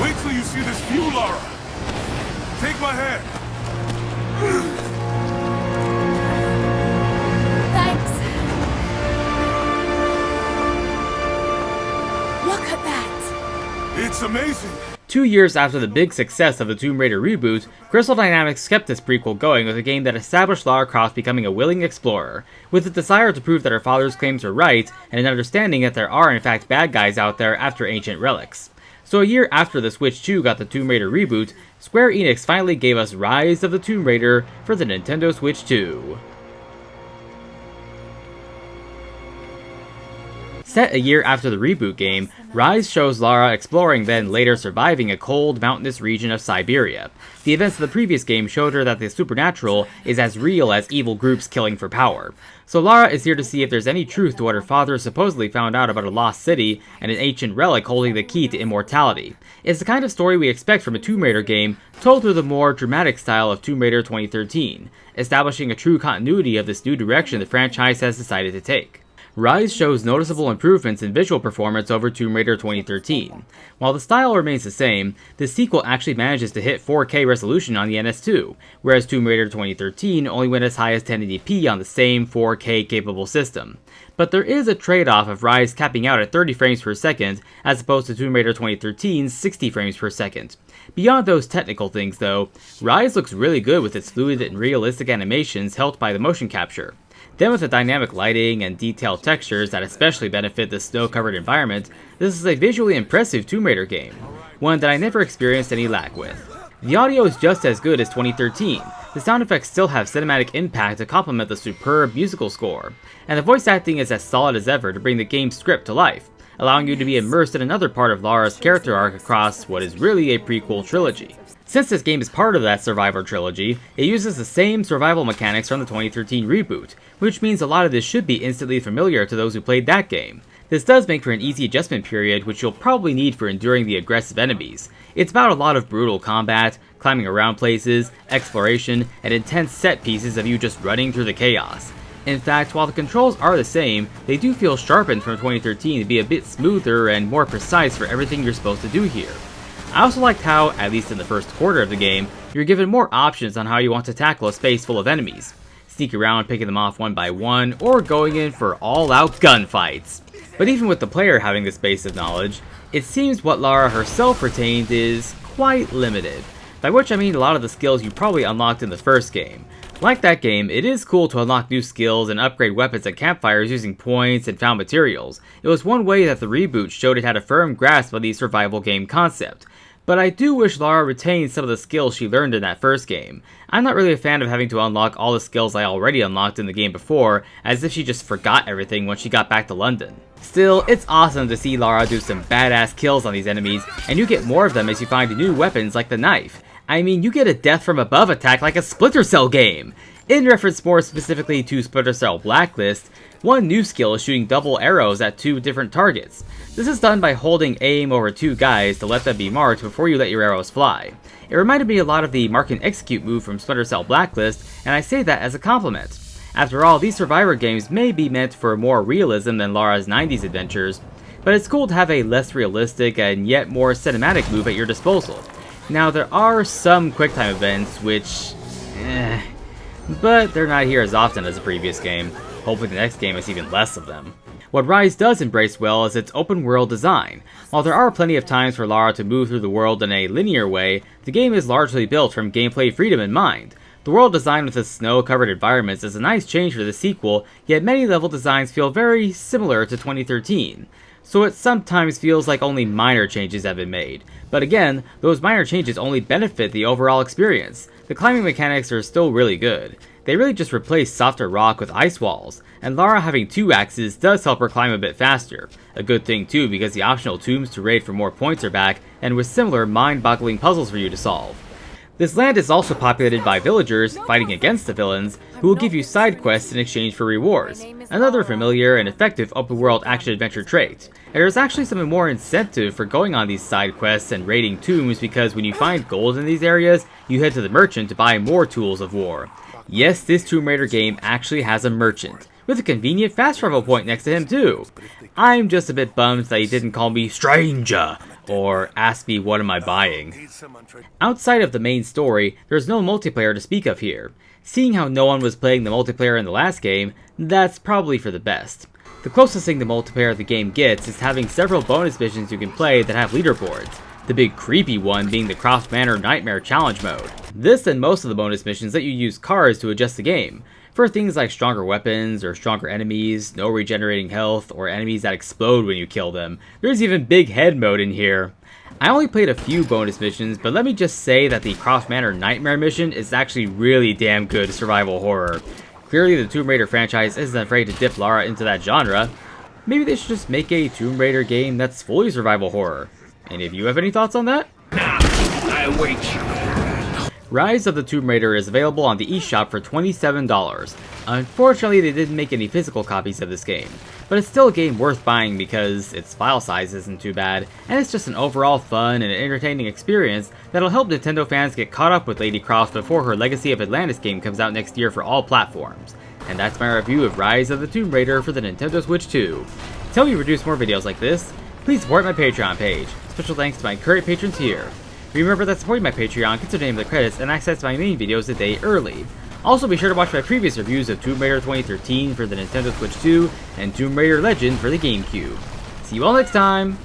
Wait till you see this view, Lara. Take my hand. Thanks. Look at that. It's amazing. 2 years after the big success of the Tomb Raider reboot, Crystal Dynamics kept this prequel going with a game that established Lara Croft becoming a willing explorer, with a desire to prove that her father's claims were right, and an understanding that there are in fact bad guys out there after ancient relics. So a year after the Switch 2 got the Tomb Raider reboot, Square Enix finally gave us Rise of the Tomb Raider for the Nintendo Switch 2. Set a year after the reboot game, Rise shows Lara exploring then later surviving a cold, mountainous region of Siberia. The events of the previous game showed her that the supernatural is as real as evil groups killing for power. So Lara is here to see if there's any truth to what her father supposedly found out about a lost city and an ancient relic holding the key to immortality. It's the kind of story we expect from a Tomb Raider game, told through the more dramatic style of Tomb Raider 2013, establishing a true continuity of this new direction the franchise has decided to take. Rise shows noticeable improvements in visual performance over Tomb Raider 2013. While the style remains the same, the sequel actually manages to hit 4K resolution on the NS2, whereas Tomb Raider 2013 only went as high as 1080p on the same 4K capable system. But there is a trade-off of Rise capping out at 30 frames per second, as opposed to Tomb Raider 2013's 60 frames per second. Beyond those technical things though, Rise looks really good with its fluid and realistic animations helped by the motion capture. Then with the dynamic lighting and detailed textures that especially benefit the snow-covered environment, this is a visually impressive Tomb Raider game, one that I never experienced any lag with. The audio is just as good as 2013, the sound effects still have cinematic impact to complement the superb musical score, and the voice acting is as solid as ever to bring the game's script to life, allowing you to be immersed in another part of Lara's character arc across what is really a prequel trilogy. Since this game is part of that Survivor trilogy, it uses the same survival mechanics from the 2013 reboot, which means a lot of this should be instantly familiar to those who played that game. This does make for an easy adjustment period, which you'll probably need for enduring the aggressive enemies. It's about a lot of brutal combat, climbing around places, exploration, and intense set pieces of you just running through the chaos. In fact, while the controls are the same, they do feel sharpened from 2013 to be a bit smoother and more precise for everything you're supposed to do here. I also liked how, at least in the first quarter of the game, you're given more options on how you want to tackle a space full of enemies. Sneak around picking them off one by one, or going in for all-out gunfights. But even with the player having this base of knowledge, it seems what Lara herself retained is quite limited, by which I mean a lot of the skills you probably unlocked in the first game. Like that game, it is cool to unlock new skills and upgrade weapons at campfires using points and found materials. It was one way that the reboot showed it had a firm grasp of the survival game concept. But I do wish Lara retained some of the skills she learned in that first game. I'm not really a fan of having to unlock all the skills I already unlocked in the game before, as if she just forgot everything when she got back to London. Still, it's awesome to see Lara do some badass kills on these enemies, and you get more of them as you find new weapons like the knife. I mean, you get a death from above attack like a Splinter Cell game! In reference more specifically to Splinter Cell Blacklist, one new skill is shooting double arrows at 2 different targets. This is done by holding aim over 2 guys to let them be marked before you let your arrows fly. It reminded me a lot of the mark and execute move from Splinter Cell Blacklist, and I say that as a compliment. After all, these Survivor games may be meant for more realism than Lara's 90s adventures, but it's cool to have a less realistic and yet more cinematic move at your disposal. Now there are some QuickTime events which, but they're not here as often as the previous game. Hopefully the next game has even less of them. What Rise does embrace well is its open world design. While there are plenty of times for Lara to move through the world in a linear way, the game is largely built from gameplay freedom in mind. The world design with its snow-covered environments is a nice change for the sequel, yet many level designs feel very similar to 2013. So it sometimes feels like only minor changes have been made. But again, those minor changes only benefit the overall experience. The climbing mechanics are still really good. They really just replace softer rock with ice walls, and Lara having 2 axes does help her climb a bit faster. A good thing too, because the optional tombs to raid for more points are back, and with similar mind-boggling puzzles for you to solve. This land is also populated by villagers fighting against the villains, who will give you side quests in exchange for rewards, another familiar and effective open-world action-adventure trait. And there's actually some more incentive for going on these side quests and raiding tombs, because when you find gold in these areas, you head to the merchant to buy more tools of war. Yes, this Tomb Raider game actually has a merchant, with a convenient fast travel point next to him too. I'm just a bit bummed that he didn't call me Stranger or ask me what am I buying. Outside of the main story, there's no multiplayer to speak of here. Seeing how no one was playing the multiplayer in the last game, that's probably for the best. The closest thing to multiplayer the game gets is having several bonus missions you can play that have leaderboards, the big creepy one being the Croft Manor Nightmare Challenge mode. This and most of the bonus missions let you use cars to adjust the game, for things like stronger weapons or stronger enemies, no regenerating health, or enemies that explode when you kill them. There's even big head mode in here. I only played a few bonus missions, but let me just say that the Croft Manor Nightmare mission is actually really damn good survival horror. Clearly the Tomb Raider franchise isn't afraid to dip Lara into that genre. Maybe they should just make a Tomb Raider game that's fully survival horror. Any of you have any thoughts on that? Now, I await you. Rise of the Tomb Raider is available on the eShop for $27. Unfortunately, they didn't make any physical copies of this game, but it's still a game worth buying because its file size isn't too bad, and it's just an overall fun and entertaining experience that'll help Nintendo fans get caught up with Lady Croft before her Legacy of Atlantis game comes out next year for all platforms. And that's my review of Rise of the Tomb Raider for the Nintendo Switch 2. To help me produce more videos like this, please support my Patreon page. Special thanks to my current patrons here. Remember that supporting my Patreon gets your name in the credits and access to my main videos a day early. Also be sure to watch my previous reviews of Tomb Raider 2013 for the Nintendo Switch 2 and Tomb Raider Legend for the GameCube. See you all next time!